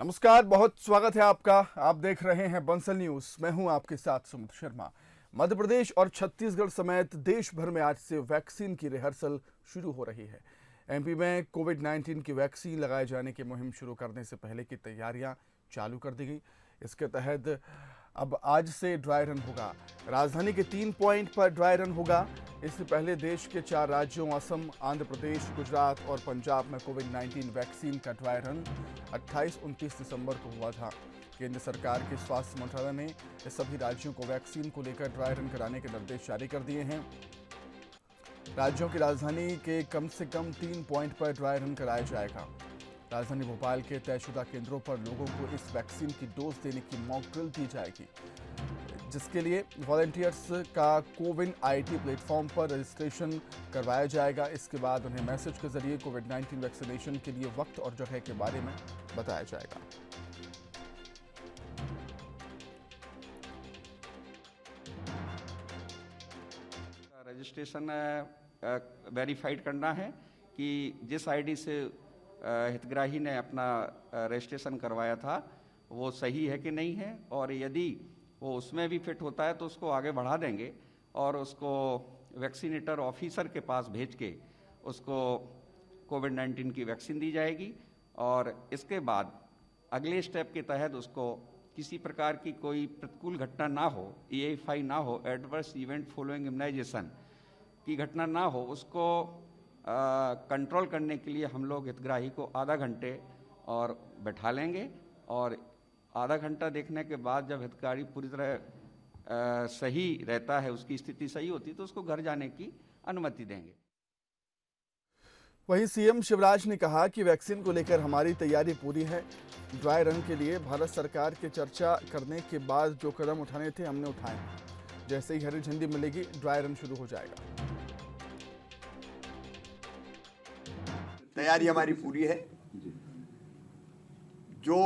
नमस्कार, बहुत स्वागत है आपका। आप देख रहे हैं बंसल न्यूज। मैं हूं आपके साथ सुमित शर्मा। मध्य प्रदेश और छत्तीसगढ़ समेत देश भर में आज से वैक्सीन की रिहर्सल शुरू हो रही है। एमपी में कोविड-19 की वैक्सीन लगाए जाने की मुहिम शुरू करने से पहले की तैयारियां चालू कर दी गई। इसके तहत अब आज से ड्राई रन होगा। राजधानी के 3 पॉइंट पर ड्राई रन होगा। इससे पहले देश के 4 राज्यों असम, आंध्र प्रदेश, गुजरात और पंजाब में कोविड-19 वैक्सीन का ड्राई रन 28-29 दिसंबर को हुआ था। केंद्र सरकार के स्वास्थ्य मंत्रालय ने इस सभी राज्यों को वैक्सीन को लेकर ड्राई रन कराने के निर्देश जारी कर दिए हैं। राज्यों की राजधानी के कम से कम 3 पॉइंट पर ड्राई रन कराया जाएगा। राजधानी भोपाल के तयशुदा केंद्रों पर लोगों को इस वैक्सीन की डोज देने की मॉक ड्रिल दी जाएगी, जिसके लिए वॉलंटियर्स का कोविन आईटी प्लेटफॉर्म पर रजिस्ट्रेशन करवाया जाएगा। इसके बाद उन्हें मैसेज के जरिए कोविड-19 वैक्सीनेशन के लिए वक्त और जगह के बारे में बताया जाएगा। रजिस्ट्रेशन वेरीफाइड करना है कि जिस आईडी से हितग्राही ने अपना रजिस्ट्रेशन करवाया था वो सही है कि नहीं है, और यदि वो उसमें भी फिट होता है तो उसको आगे बढ़ा देंगे और उसको वैक्सीनेटर ऑफिसर के पास भेज के उसको कोविड-19 की वैक्सीन दी जाएगी। और इसके बाद अगले स्टेप के तहत उसको किसी प्रकार की कोई प्रतिकूल घटना ना हो, EAFI ना हो, एडवर्स इवेंट फॉलोइंग इम्यूनाइजेशन की घटना ना हो, उसको कंट्रोल करने के लिए हम लोग हितग्राही को आधा घंटे और बैठा लेंगे, और आधा घंटा देखने के बाद जब हितग्राही पूरी तरह सही रहता है, उसकी स्थिति सही होती है, तो उसको घर जाने की अनुमति देंगे। वहीं सीएम शिवराज ने कहा कि वैक्सीन को लेकर हमारी तैयारी पूरी है। ड्राई रन के लिए भारत सरकार के चर्चा करने के बाद जो कदम उठाने थे हमने उठाए हैं। जैसे ही हरी झंडी मिलेगी ड्राई रन शुरू हो जाएगा। तैयारी हमारी पूरी है। जो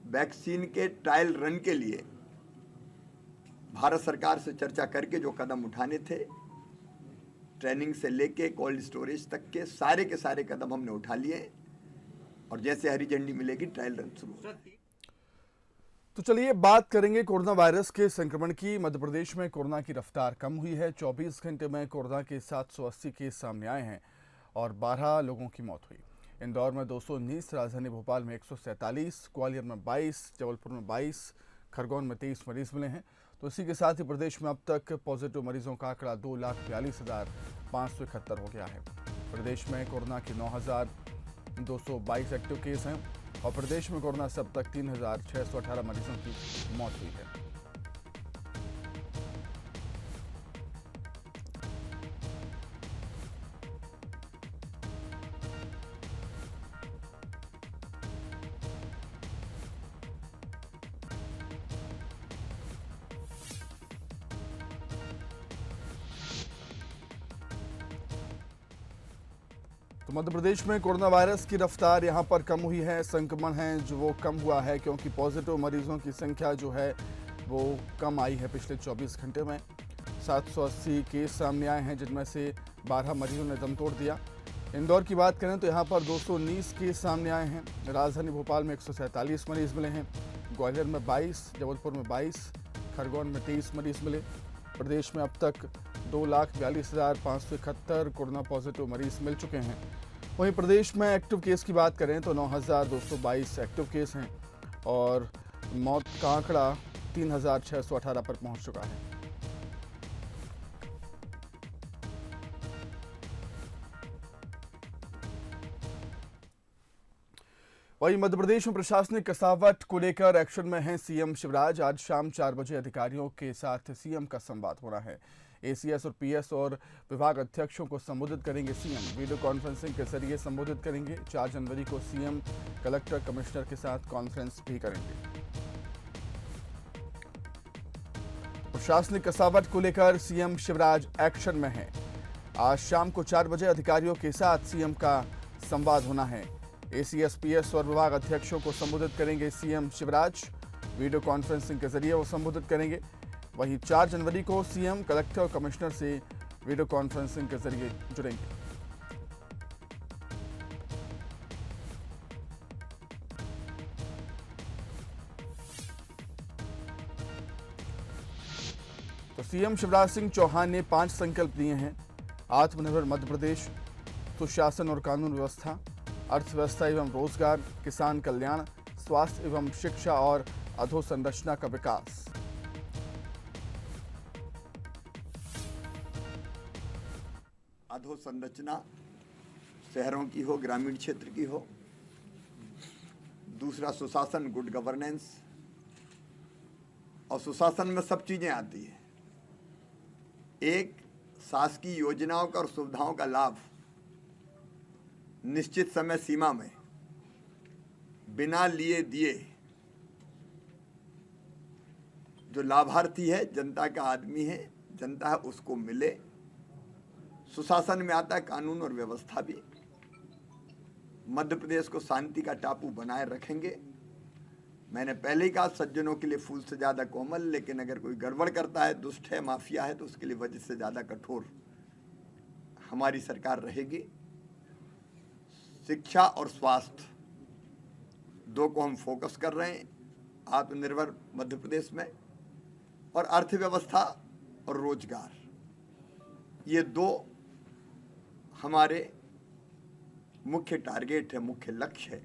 वैक्सीन के ट्रायल रन के लिए भारत सरकार से चर्चा करके जो कदम उठाने थे, ट्रेनिंग से लेके कोल्ड स्टोरेज तक के सारे कदम हमने उठा लिए, और जैसे हरी झंडी मिलेगी ट्रायल रन शुरू होगा। तो चलिए बात करेंगे कोरोना वायरस के संक्रमण की। मध्य प्रदेश में कोरोना की रफ्तार कम हुई है। 24 घंटे में कोरोना के 780 केस सामने आए हैं और 12 लोगों की मौत हुई। इंदौर में 219, राजधानी भोपाल में 147, ग्वालियर में 22, जबलपुर में 22, खरगोन में 23 मरीज मिले हैं। तो इसी के साथ ही प्रदेश में अब तक पॉजिटिव मरीजों का आंकड़ा 2,42,571 हो गया है। प्रदेश में कोरोना के 9,222 एक्टिव केस हैं और प्रदेश में कोरोना से अब तक 3,618 मरीजों की मौत हुई है। तो मध्य प्रदेश में कोरोना वायरस की रफ्तार यहां पर कम हुई है। संक्रमण है जो वो कम हुआ है, क्योंकि पॉजिटिव मरीजों की संख्या जो है वो कम आई है। पिछले 24 घंटे में 780 केस सामने आए हैं, जिनमें से 12 मरीजों ने दम तोड़ दिया। इंदौर की बात करें तो यहाँ पर 219 केस सामने आए हैं। राजधानी भोपाल में 147 मरीज मिले हैं। ग्वालियर में 22, जबलपुर में 22, खरगोन में 23 मरीज मिले। प्रदेश में अब तक 2,42,571 कोरोना पॉजिटिव मरीज मिल चुके हैं। वहीं प्रदेश में एक्टिव केस की बात करें तो 9,222 एक्टिव केस हैं और मौत का आंकड़ा 3,618 पर पहुंच चुका है। वहीं मध्य प्रदेश में प्रशासनिक कसावट को लेकर एक्शन में हैं सीएम शिवराज। आज शाम 4 बजे अधिकारियों के साथ सीएम का संवाद होना है। एसीएस और पीएस और विभाग अध्यक्षों को संबोधित करेंगे सीएम। वीडियो कॉन्फ्रेंसिंग के जरिए संबोधित करेंगे। 4 जनवरी को सीएम कलेक्टर, कमिश्नर के साथ कॉन्फ्रेंस भी करेंगे। प्रशासनिक कसावट को लेकर सीएम शिवराज एक्शन में हैं। आज शाम को 4 बजे अधिकारियों के साथ सीएम का संवाद होना है। एसीएस, पीएस और विभाग अध्यक्षों को संबोधित करेंगे सीएम शिवराज। वीडियो कॉन्फ्रेंसिंग के जरिए वो संबोधित करेंगे। वहीं 4 जनवरी को सीएम, कलेक्टर और कमिश्नर से वीडियो कॉन्फ्रेंसिंग के जरिए जुड़ेंगे। तो सीएम शिवराज सिंह चौहान ने 5 संकल्प दिए हैं। आत्मनिर्भर मध्य प्रदेश, सुशासन और कानून व्यवस्था, अर्थव्यवस्था एवं रोजगार, किसान कल्याण, स्वास्थ्य एवं शिक्षा और अधोसंरचना का विकास। अधोसंरचना शहरों की हो, ग्रामीण क्षेत्र की हो। दूसरा सुशासन, गुड गवर्नेंस। और सुशासन में सब चीजें आती है। एक, शासकीय योजनाओं का और सुविधाओं का लाभ निश्चित समय सीमा में बिना लिए दिए जो लाभार्थी है, जनता का आदमी है, जनता है, उसको मिले। सुशासन में आता है कानून और व्यवस्था भी। मध्य प्रदेश को शांति का टापू बनाए रखेंगे। मैंने पहले ही कहा, सज्जनों के लिए फूल से ज़्यादा कोमल, लेकिन अगर कोई गड़बड़ करता है, दुष्ट है, माफिया है, तो उसके लिए वजह से ज़्यादा कठोर हमारी सरकार रहेगी। शिक्षा और स्वास्थ्य, दो को हम फोकस कर रहे हैं आत्मनिर्भर मध्य प्रदेश में। और अर्थव्यवस्था और रोजगार, ये दो हमारे मुख्य टारगेट है, मुख्य लक्ष्य है।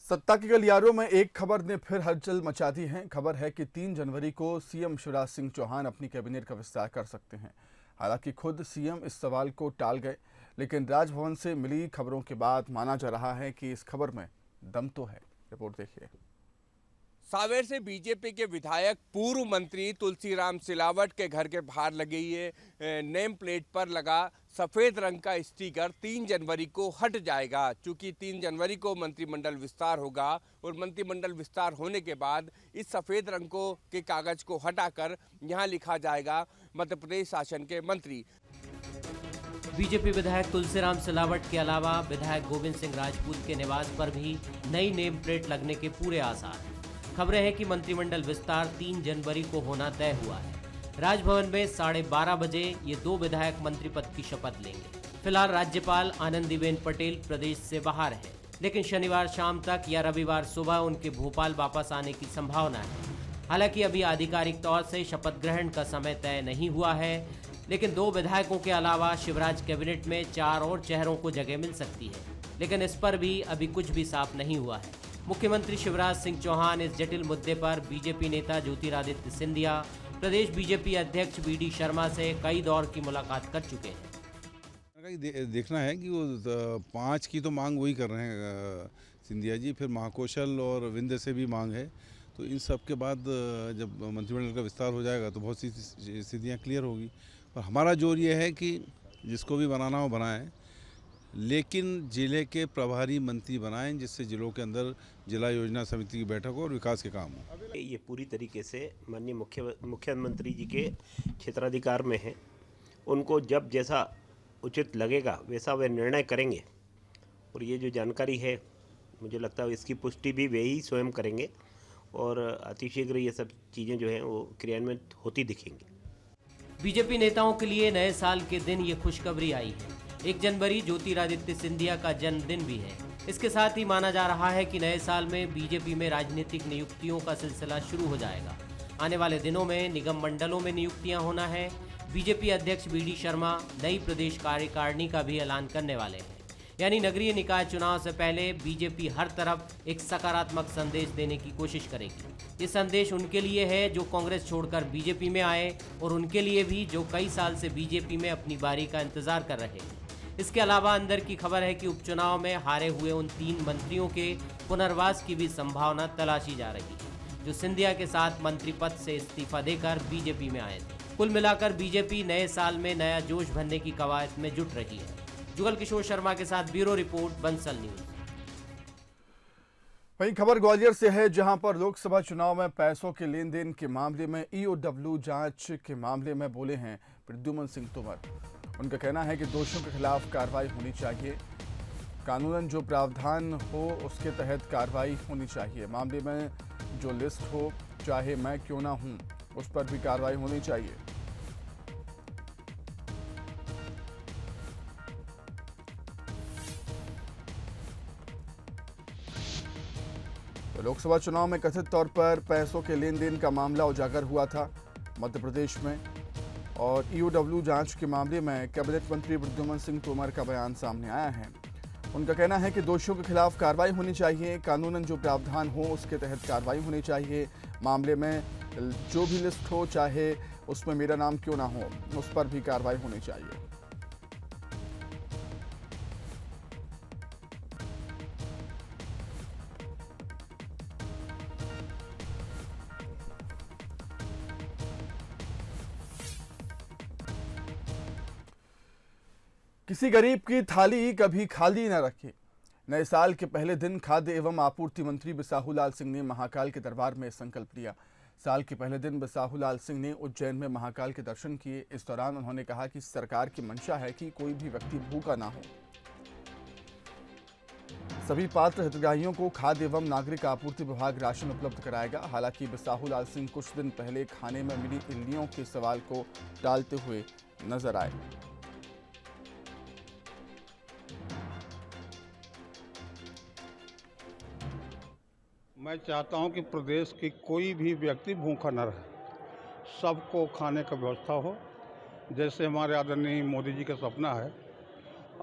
सत्ता के गलियारों में एक खबर ने फिर हलचल मचा दी है। खबर है कि 3 जनवरी को सीएम शिवराज सिंह चौहान अपनी कैबिनेट का विस्तार कर सकते हैं। हालांकि खुद सीएम इस सवाल को टाल गए, लेकिन राजभवन से मिली खबरों के बाद माना जा रहा है कि इस खबर में दम तो है। रिपोर्ट देखिए। सावेर से बीजेपी के विधायक पूर्व मंत्री तुलसीराम सिलावट के घर के बाहर लगी ये नेम प्लेट पर लगा सफेद रंग का स्टिकर 3 जनवरी को हट जाएगा। चूंकि 3 जनवरी को मंत्रिमंडल विस्तार होगा और मंत्रिमंडल विस्तार होने के बाद इस सफेद रंग के कागज को हटाकर यहां लिखा जाएगा मध्य प्रदेश शासन के मंत्री। बीजेपी विधायक तुलसीराम सिलावट के अलावा विधायक गोविंद सिंह राजपूत के निवास पर भी नई नेम प्लेट लगने के पूरे आसार हैं। खबरें हैं कि मंत्रिमंडल विस्तार 3 जनवरी को होना तय हुआ है। राजभवन में 12:30 बजे ये 2 विधायक मंत्री पद की शपथ लेंगे। फिलहाल राज्यपाल आनंदीबेन पटेल प्रदेश से बाहर है, लेकिन शनिवार शाम तक या रविवार सुबह उनके भोपाल वापस आने की संभावना है। हालांकि अभी आधिकारिक तौर से शपथ ग्रहण का समय तय नहीं हुआ है, लेकिन 2 विधायकों के अलावा शिवराज कैबिनेट में 4 और चेहरों को जगह मिल सकती है, लेकिन इस पर भी अभी कुछ भी साफ नहीं हुआ है। मुख्यमंत्री शिवराज सिंह चौहान इस जटिल मुद्दे पर बीजेपी नेता ज्योतिरादित्य सिंधिया, प्रदेश बीजेपी अध्यक्ष बीडी शर्मा से कई दौर की मुलाकात कर चुके हैं। देखना है कि वो 5 की तो मांग वही कर रहे हैं सिंधिया जी, फिर महाकौशल और विंध्य से भी मांग है। तो इन सब के बाद जब मंत्रिमंडल का विस्तार हो जाएगा तो बहुत सी स्थितियाँ क्लियर होगी। और हमारा जोर ये है कि जिसको भी बनाना हो बनाएं, लेकिन जिले के प्रभारी मंत्री बनाएं, जिससे जिलों के अंदर जिला योजना समिति की बैठक हो और विकास के काम हो। ये पूरी तरीके से माननीय मुख्यमंत्री जी के क्षेत्राधिकार में है। उनको जब जैसा उचित लगेगा वैसा वे निर्णय करेंगे। और ये जो जानकारी है, मुझे लगता है इसकी पुष्टि भी वे ही स्वयं करेंगे और अतिशीघ्र ये सब चीज़ें जो हैं वो क्रियान्वित होती दिखेंगी। बीजेपी नेताओं के लिए नए साल के दिन ये खुशखबरी आई है। 1 जनवरी ज्योतिरादित्य सिंधिया का जन्मदिन भी है। इसके साथ ही माना जा रहा है कि नए साल में बीजेपी में राजनीतिक नियुक्तियों का सिलसिला शुरू हो जाएगा। आने वाले दिनों में निगम मंडलों में नियुक्तियां होना है। बीजेपी अध्यक्ष बीडी शर्मा नई प्रदेश कार्यकारिणी का भी ऐलान करने वाले हैं। यानी नगरीय निकाय चुनाव से पहले बीजेपी हर तरफ एक सकारात्मक संदेश देने की कोशिश करेगी। ये संदेश उनके लिए है जो कांग्रेस छोड़कर बीजेपी में आए, और उनके लिए भी जो कई साल से बीजेपी में अपनी बारी का इंतजार कर रहे हैं। इसके अलावा अंदर की खबर है कि उपचुनाव में हारे हुए उन 3 मंत्रियों के पुनर्वास की भी संभावना तलाशी जा रही है, जो सिंधिया के साथ मंत्री पद से इस्तीफा देकर बीजेपी में आए थे। कुल मिलाकर बीजेपी नए साल में नया जोश भरने की कवायद में जुट रही है। जुगल किशोर शर्मा के साथ ब्यूरो रिपोर्ट, बंसल न्यूज। वहीं खबर ग्वालियर से है, जहां पर लोकसभा चुनाव में पैसों के लेन देन के मामले में ईओडब्ल्यू जांच के मामले में बोले हैं प्रद्युमन सिंह तोमर। उनका कहना है कि दोषियों के खिलाफ कार्रवाई होनी चाहिए। कानूनन जो प्रावधान हो उसके तहत कार्रवाई होनी चाहिए। मामले में जो लिस्ट हो, चाहे मैं क्यों ना हूं, उस पर भी कार्रवाई होनी चाहिए। तो लोकसभा चुनाव में कथित तौर पर पैसों के लेन देन का मामला उजागर हुआ था। मध्य प्रदेश में। और ईओडब्ल्यू जांच के मामले में कैबिनेट मंत्री प्रद्युम्न सिंह तोमर का बयान सामने आया है। उनका कहना है कि दोषियों के खिलाफ कार्रवाई होनी चाहिए, कानूनन जो प्रावधान हो उसके तहत कार्रवाई होनी चाहिए। मामले में जो भी लिस्ट हो, चाहे उसमें मेरा नाम क्यों ना हो, उस पर भी कार्रवाई होनी चाहिए। किसी गरीब की थाली कभी खाली न रखे। नए साल के पहले दिन खाद्य एवं आपूर्ति मंत्री बिसाहूलाल सिंह ने महाकाल के दरबार में संकल्प लिया। साल के पहले दिन बिसाहूलाल सिंह ने उज्जैन में महाकाल के दर्शन किए। इस दौरान उन्होंने कहा कि सरकार की मंशा है कि कोई भी व्यक्ति भूखा ना हो। सभी पात्र हितग्राहियों को खाद्य एवं नागरिक आपूर्ति विभाग राशन उपलब्ध कराएगा। हालांकि बिसाहूलाल सिंह कुछ दिन पहले खाने में मिली इल्लियों के सवाल को टालते हुए नजर आए। मैं चाहता हूं कि प्रदेश की कोई भी व्यक्ति भूखा न रहे, सबको खाने का व्यवस्था हो। जैसे हमारे आदरणीय मोदी जी का सपना है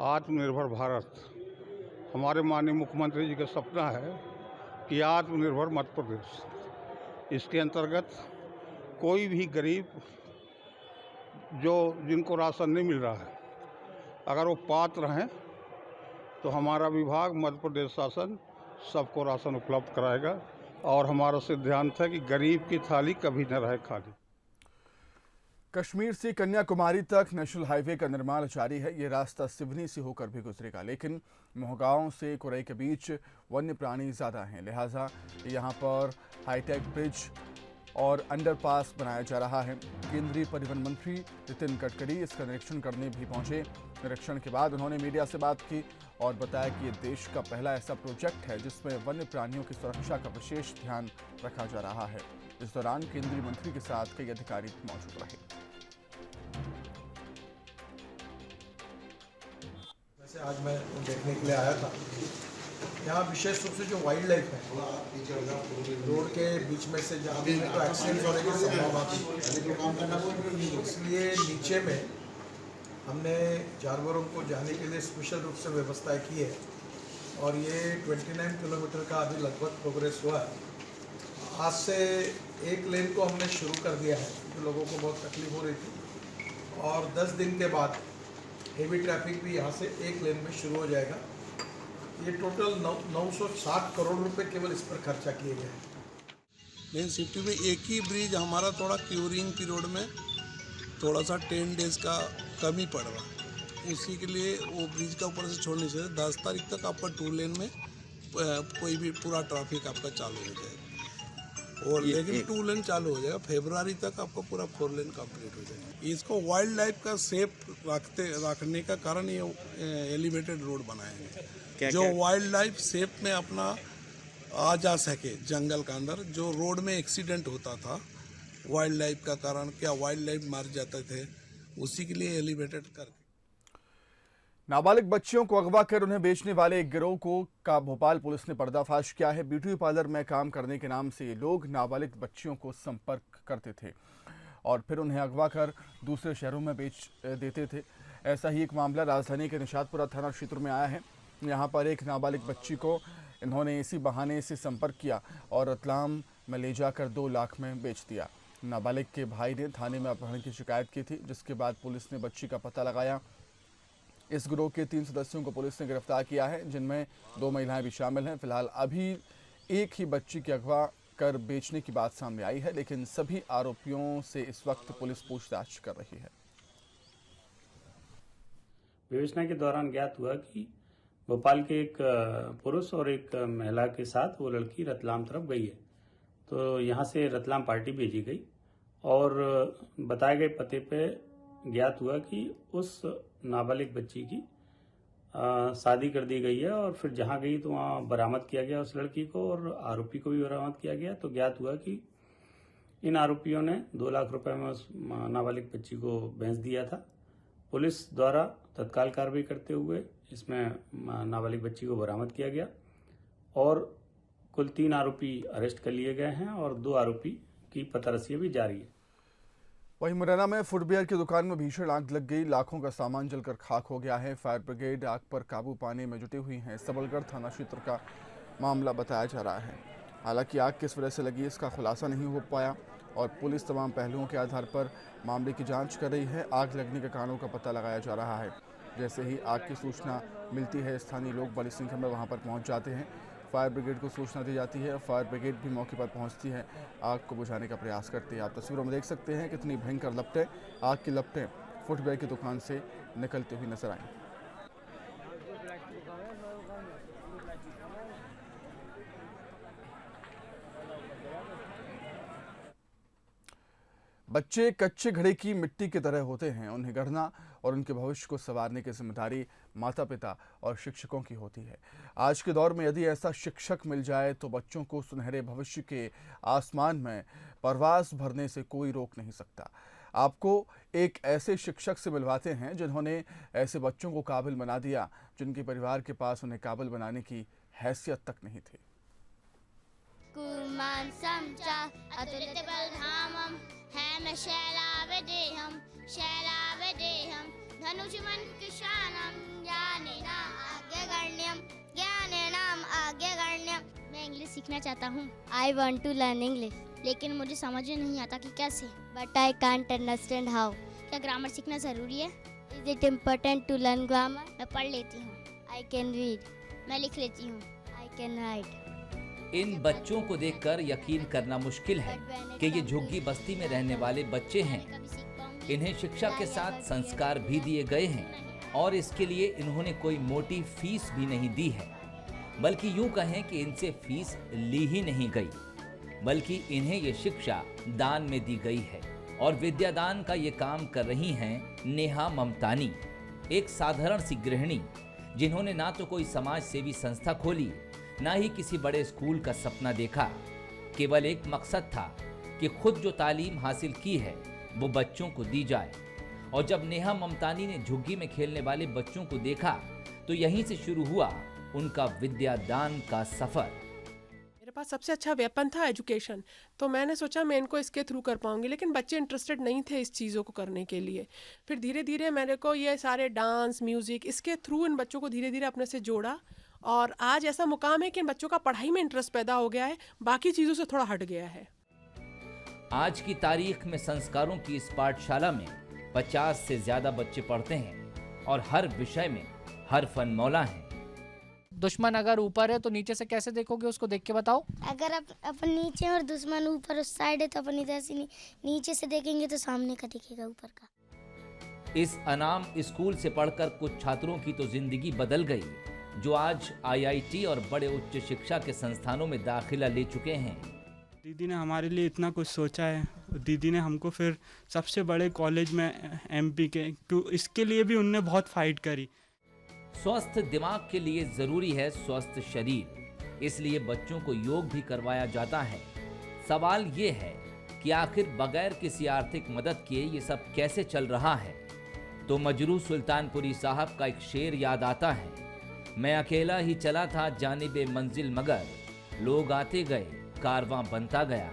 आत्मनिर्भर भारत, हमारे माननीय मुख्यमंत्री जी का सपना है कि आत्मनिर्भर मध्य प्रदेश। इसके अंतर्गत कोई भी गरीब जिनको राशन नहीं मिल रहा है, अगर वो पात्र हैं तो हमारा विभाग मध्य प्रदेश शासन सबको राशन उपलब्ध कराएगा। और हमारा सिद्धांत है कि गरीब की थाली कभी न रहे खाली। कश्मीर से कन्याकुमारी तक नेशनल हाईवे का निर्माण जारी है। ये रास्ता सिवनी से होकर भी गुजरेगा, लेकिन मोहगांव से कुरई के बीच वन्य प्राणी ज़्यादा हैं, लिहाजा यहाँ पर हाईटेक ब्रिज और अंडरपास बनाया जा रहा है। केंद्रीय परिवहन मंत्री नितिन गडकरी इसका निरीक्षण करने भी पहुंचे। निरीक्षण के बाद उन्होंने मीडिया से बात की और बताया कि ये देश का पहला ऐसा प्रोजेक्ट है जिसमें वन्य प्राणियों की सुरक्षा का विशेष ध्यान रखा जा रहा है। इस दौरान केंद्रीय मंत्री के साथ कई अधिकारी मौजूद रहे। वैसे आज मैं देखने के लिए आया था, यहाँ विशेष रूप से जो वाइल्ड लाइफ है, रोड के बीच में से जहाँ भी तो एक्सीडेंट होने की संभावना थी, इसलिए नीचे में हमने जानवरों को जाने के लिए स्पेशल रूप से व्यवस्थाएं की है। और ये 29 किलोमीटर का अभी लगभग प्रोग्रेस हुआ है। आज से एक लेन को हमने शुरू कर दिया है, जो लोगों को बहुत तकलीफ हो रही थी, और 10 दिन के बाद हेवी ट्रैफिक भी यहाँ से एक लेन में शुरू हो जाएगा। ये टोटल 960 करोड़ रुपए केवल इस पर खर्चा किए गए हैं। मेन सिटी में एक ही ब्रिज हमारा थोड़ा क्यूरिंग पीरियड में थोड़ा सा 10 डेज का कमी पड़ रहा है, उसी के लिए वो ब्रिज का ऊपर से छोड़ने से 10 तारीख तक आपका 2 लेन में कोई भी पूरा ट्रैफिक आपका चालू हो जाएगा। और लेकिन 2 लेन चालू हो जाएगा, फरवरी तक आपका पूरा 4 लेन कंप्लीट हो जाएगा। इसको वाइल्ड लाइफ का सेफ रखने का कारण ये एलिवेटेड रोड बनाएंगे, जो वाइल्ड लाइफ सेफ में अपना आ जा सके जंगल का अंदर। जो रोड में एक्सीडेंट होता था वाइल्ड लाइफ का कारण, क्या वाइल्ड लाइफ मार जाते थे, उसी के लिए एलिवेटेड करके। नाबालिग बच्चियों को अगवा कर उन्हें बेचने वाले एक गिरोह का भोपाल पुलिस ने पर्दाफाश किया है। ब्यूटी पार्लर में काम करने के नाम से ये लोग नाबालिग बच्चियों को संपर्क करते थे और फिर उन्हें अगवा कर दूसरे शहरों में बेच देते थे। ऐसा ही एक मामला राजधानी के निशातपुरा थाना क्षेत्र में आया है। यहाँ पर एक नाबालिग बच्ची को इन्होंने इसी बहाने से संपर्क किया और रतलाम में ले जाकर 2 लाख में बेच दिया। नाबालिग के भाई ने थाने में अपहरण की शिकायत की थी, जिसके बाद पुलिस ने बच्ची का पता लगाया। इस गिरोह के 3 सदस्यों को पुलिस ने गिरफ्तार किया है, जिनमें 2 महिलाएं भी शामिल हैं। फिलहाल अभी एक ही बच्ची की अगवा कर बेचने की बात सामने आई है, लेकिन सभी आरोपियों से इस वक्त पुलिस पूछताछ कर रही है। विवेचना के दौरान ज्ञात हुआ कि भोपाल के एक पुरुष और एक महिला के साथ वो लड़की रतलाम तरफ गई है, तो यहाँ से रतलाम पार्टी भेजी गई और बताए गए पते पे ज्ञात हुआ कि उस नाबालिग बच्ची की शादी कर दी गई है और फिर जहाँ गई तो वहाँ बरामद किया गया उस लड़की को और आरोपी को भी बरामद किया गया। तो ज्ञात हुआ कि इन आरोपियों ने 2 लाख रुपए में उस नाबालिग बच्ची को बेच दिया था। पुलिस द्वारा तत्काल कार्रवाई करते हुए इसमें नाबालिग बच्ची को बरामद किया गया और कुल 3 आरोपी अरेस्ट कर लिए गए हैं और 2 आरोपी की पतारसियां भी जारी है। वहीं मुरैना में फुटवियर की दुकान में भीषण आग लग गई। लाखों का सामान जलकर खाक हो गया है। फायर ब्रिगेड आग पर काबू पाने में जुटी हुई है। सबलगढ़ थाना क्षेत्र का मामला बताया जा रहा है। हालांकि आग किस वजह से लगी इसका खुलासा नहीं हो पाया और पुलिस तमाम पहलुओं के आधार पर मामले की जांच कर रही है। आग लगने के कारणों का पता लगाया जा रहा है। जैसे ही आग की सूचना मिलती है, स्थानीय लोग बड़ी संख्या में वहां पर पहुंच जाते हैं। फायर ब्रिगेड को सूचना दी जाती है। फायर ब्रिगेड भी मौके पर पहुंचती है, आग को बुझाने का प्रयास करती है। आप तस्वीरों में देख सकते हैं कितनी भयंकर लपटें, आग की लपटें फुटवेयर की दुकान से निकलती हुई नजर आई। बच्चे कच्चे घड़े की मिट्टी की तरह होते हैं। उन्हें गढ़ना और उनके भविष्य को संवारने की जिम्मेदारी माता पिता और शिक्षकों की होती है। आज के दौर में यदि ऐसा शिक्षक मिल जाए तो बच्चों को सुनहरे भविष्य के आसमान में परवाज भरने से कोई रोक नहीं सकता। आपको एक ऐसे शिक्षक से मिलवाते हैं जिन्होंने ऐसे बच्चों को काबिल बना दिया जिनके परिवार के पास उन्हें काबिल बनाने की हैसियत तक नहीं थी। मैं इंग्लिश सीखना चाहता हूँ। I want to learn English, लेकिन मुझे समझ में नहीं आता कि कैसे। But I can't understand how. क्या ग्रामर सीखना जरूरी है? Is it important to learn grammar? मैं पढ़ लेती हूँ। आई कैन रीड, मैं लिख लेती हूँ। I can write. इन बच्चों को देखकर यकीन करना मुश्किल है कि ये झुग्गी बस्ती में रहने वाले बच्चे हैं। इन्हें शिक्षा के साथ संस्कार भी दिए गए हैं और इसके लिए इन्होंने कोई मोटी फीस भी नहीं दी है, बल्कि यूं कहें कि इनसे फीस ली ही नहीं गई, बल्कि इन्हें ये शिक्षा दान में दी गई है। और विद्यादान का ये काम कर रही हैं नेहा ममतानी, एक साधारण सी गृहिणी जिन्होंने ना तो कोई समाज सेवी संस्था खोली, ना ही किसी बड़े स्कूल का सपना देखा। केवल एक मकसद था कि खुद जो तालीम हासिल की है वो बच्चों को दी जाए। और जब नेहा ममतानी ने झुग्गी में खेलने वाले बच्चों को देखा तो यहीं से शुरू हुआ उनका विद्यादान का सफर। मेरे पास सबसे अच्छा वेपन था एजुकेशन, तो मैंने सोचा मैं इनको इसके थ्रू कर पाऊंगी, लेकिन बच्चे इंटरेस्टेड नहीं थे इस चीज़ों को करने के लिए। फिर धीरे धीरे मेरे को ये सारे डांस, म्यूज़िक, इसके थ्रू इन बच्चों को धीरे धीरे अपने से जोड़ा और आज ऐसा मुकाम है कि इन बच्चों का पढ़ाई में इंटरेस्ट पैदा हो गया है, बाकी चीज़ों से थोड़ा हट गया है। आज की तारीख में संस्कारों की इस पाठशाला में 50 से ज्यादा बच्चे पढ़ते हैं और हर विषय में हर फन मौला है। दुश्मन अगर ऊपर है तो नीचे से कैसे देखोगे, उसको देख के बताओ। अगर अपन नीचे और दुश्मन ऊपर उस साइड है तो अपन इधर से नीचे से देखेंगे तो सामने का दिखेगा ऊपर का। इस अनाम स्कूल से पढ़कर कुछ छात्रों की तो जिंदगी बदल गई, जो आज IIT और बड़े उच्च शिक्षा के संस्थानों में दाखिला ले चुके हैं। दीदी ने हमारे लिए इतना कुछ सोचा है। दीदी ने हमको फिर सबसे बड़े कॉलेज में MP के, तो इसके लिए भी उनने बहुत फाइट करी। स्वस्थ दिमाग के लिए जरूरी है स्वस्थ शरीर, इसलिए बच्चों को योग भी करवाया जाता है। सवाल ये है कि आखिर बगैर किसी आर्थिक मदद के ये सब कैसे चल रहा है। तो मजरू सुल्तानपुरी साहब का एक शेर याद आता है, मैं अकेला ही चला था जानिबे मंजिल मगर लोग आते गए कारवां बनता गया।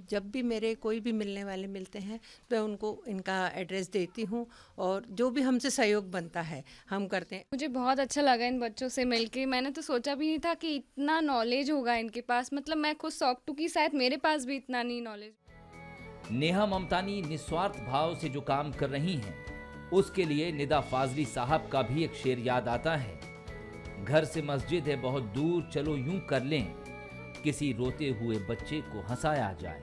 जब भी मेरे कोई भी मिलने वाले मिलते हैं तो मैं उनको इनका एड्रेस देती हूँ और जो भी हमसे सहयोग बनता है हम करते हैं। मुझे बहुत अच्छा लगा इन बच्चों से मिलके। मैंने तो सोचा भी नहीं था कि इतना नॉलेज होगा इनके पास। मतलब मैं खुद शौक टू की शायद मेरे पास भी इतना नहीं नॉलेज। नेहा ममतानी निस्वार्थ भाव से जो काम कर रही हैं, उसके लिए निदा फाजली साहब का भी एक शेर याद आता है, घर से मस्जिद है बहुत दूर चलो यूं कर लें किसी रोते हुए बच्चे को हंसाया जाए।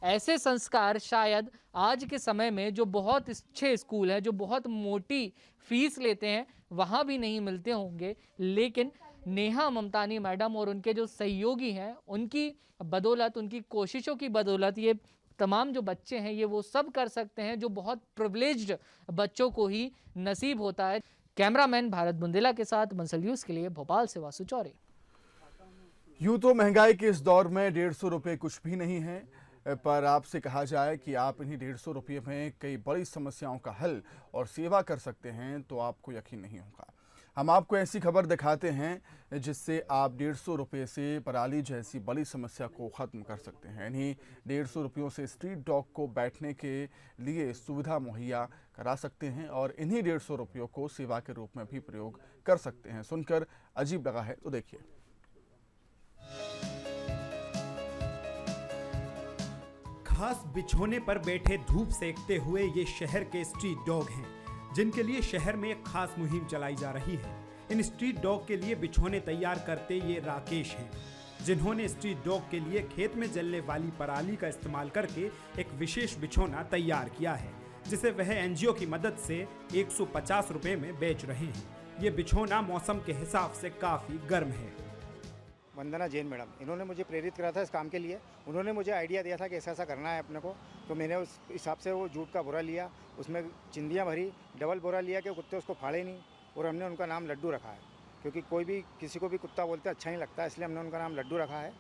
ऐसे संस्कार शायद आज के समय में जो बहुत अच्छे स्कूल है, जो बहुत मोटी फीस लेते हैं, वहाँ भी नहीं मिलते होंगे, लेकिन नेहा ममतानी मैडम और उनके जो सहयोगी हैं उनकी बदौलत, उनकी कोशिशों की बदौलत ये तमाम जो बच्चे हैं ये वो सब कर सकते हैं जो बहुत प्रिविलेज्ड बच्चों को ही नसीब होता है। कैमरामैन भारत बुंदेला के साथ बंसल न्यूज़ के लिए भोपाल से वासु चौरे। यूं तो महंगाई के इस दौर में 150 रुपये कुछ भी नहीं है, पर आपसे कहा जाए कि आप इन्हीं 150 रुपये में कई बड़ी समस्याओं का हल और सेवा कर सकते हैं तो आपको यकीन नहीं होगा। हम आपको ऐसी खबर दिखाते हैं जिससे आप 150 रुपये से पराली जैसी बड़ी समस्या को ख़त्म कर सकते हैं। इन्हीं 150 रुपयों से स्ट्रीट डॉग को बैठने के लिए सुविधा मुहैया करा सकते हैं और इन्हीं 150 रुपयों को सेवा के रूप में भी प्रयोग कर सकते हैं। सुनकर अजीब लगा है तो देखिए। खास बिछोने पर बैठे धूप सेकते हुए ये शहर के स्ट्रीट डॉग हैं, जिनके लिए शहर में एक खास मुहिम चलाई जा रही है। इन स्ट्रीट डॉग के लिए बिछोने तैयार करते ये राकेश हैं, जिन्होंने स्ट्रीट डॉग के लिए खेत में जलने वाली पराली का इस्तेमाल करके एक विशेष बिछोना तैयार किया है, जिसे वह एनजीओ की मदद से 150 रुपए में बेच रहे हैं। ये बिछोना मौसम के हिसाब से काफी गर्म है। वंदना जैन मैडम, इन्होंने मुझे प्रेरित करा था इस काम के लिए। उन्होंने मुझे आइडिया दिया था कि ऐसा ऐसा करना है अपने को, तो मैंने उस हिसाब से वो जूट का बोरा लिया, उसमें चिंदियाँ भरी, डबल बोरा लिया कि कुत्ते उसको फाड़े नहीं, और हमने उनका नाम लड्डू रखा है, क्योंकि कोई भी किसी को भी कुत्ता बोलते अच्छा नहीं लगता, इसलिए हमने उनका नाम लड्डू रखा है।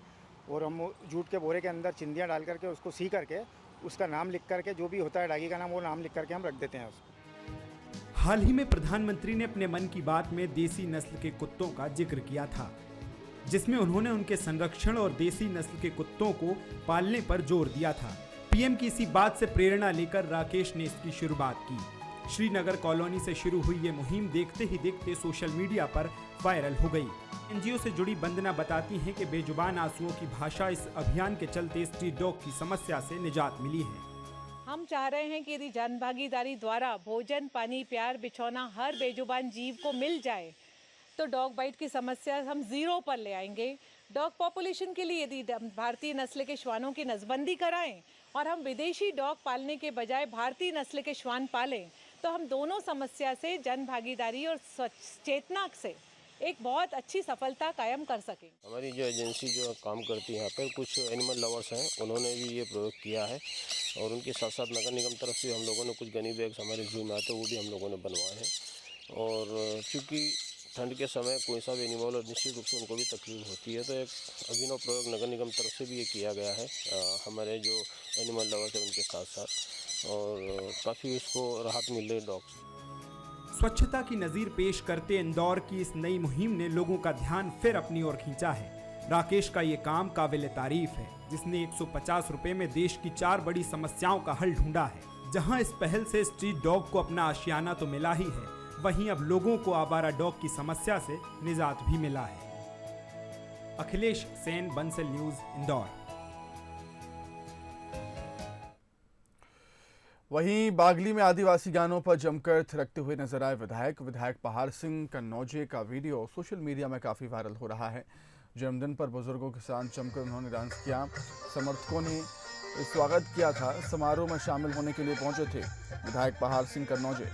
और हम जूट के बोरे के अंदर चिंदियाँ डाल करके उसको सी करके उसका नाम लिख करके, जो भी होता है डागी का नाम, वो नाम लिख करके हम रख देते हैं उसको। हाल ही में प्रधानमंत्री ने अपने मन की बात में देसी नस्ल के कुत्तों का जिक्र किया था, जिसमें उन्होंने उनके संरक्षण और देसी नस्ल के कुत्तों को पालने पर जोर दिया था। पीएम की इसी बात से प्रेरणा लेकर राकेश ने इसकी शुरुआत की। श्रीनगर कॉलोनी से शुरू हुई ये मुहिम देखते ही देखते सोशल मीडिया पर वायरल हो गई। एनजीओ से जुड़ी वंदना बताती हैं कि बेजुबान आंसुओं की भाषा इस अभियान के चलते स्ट्रीट डॉग की समस्या से निजात मिली है। हम चाह रहे हैं कि यदि जन भागीदारी द्वारा भोजन, पानी, प्यार, बिछौना हर बेजुबान जीव को मिल जाए तो डॉग बाइट की समस्या हम जीरो पर ले आएंगे। डॉग पॉपुलेशन के लिए यदि भारतीय नस्ल के श्वानों की नसबंदी कराएं और हम विदेशी डॉग पालने के बजाय भारतीय नस्ल के श्वान पालें, तो हम दोनों समस्या से जन भागीदारी और चेतना से एक बहुत अच्छी सफलता कायम कर सकें। हमारी जो एजेंसी जो काम करती है यहाँ पर, कुछ एनिमल लवर्स हैं, उन्होंने भी ये प्रयोग किया है और उनके साथ साथ नगर निगम तरफ से हम लोगों ने कुछ गनी बैग्स हमारे जू में आते हैं, वो भी हम लोगों ने बनवाए हैं। और चूँकि ठंड के समय कोई सा भी एनिमल और निश्चित रूप से उनको भी तकलीफ होती है, तो एक अभिनव प्रयोग नगर निगम तरफ से भी ये किया गया है हमारे जो एनिमल लवर्स हैं उनके साथ साथ, और काफ़ी उसको राहत मिल रही है डॉग से। स्वच्छता की नज़ीर पेश करते इंदौर की इस नई मुहिम ने लोगों का ध्यान फिर अपनी ओर खींचा है। राकेश का ये काम काबिल तारीफ है, जिसने 150 रुपए में देश की 4 बड़ी समस्याओं का हल ढूंढा है। जहां इस पहल से स्ट्रीट डॉग को अपना आशियाना तो मिला ही है, वहीं अब लोगों को आवारा डॉग की समस्या से निजात भी मिला है। अखिलेश सेन, बंसल न्यूज, इंदौर। वहीं बागली में आदिवासी गानों पर जमकर थिरकते हुए नजर आए विधायक पहाड़ सिंह कन्नौजे का वीडियो सोशल मीडिया में काफ़ी वायरल हो रहा है। जन्मदिन पर बुजुर्गों के साथ जमकर उन्होंने डांस किया। समर्थकों ने स्वागत किया था। समारोह में शामिल होने के लिए पहुंचे थे विधायक पहाड़ सिंह कन्नौजे।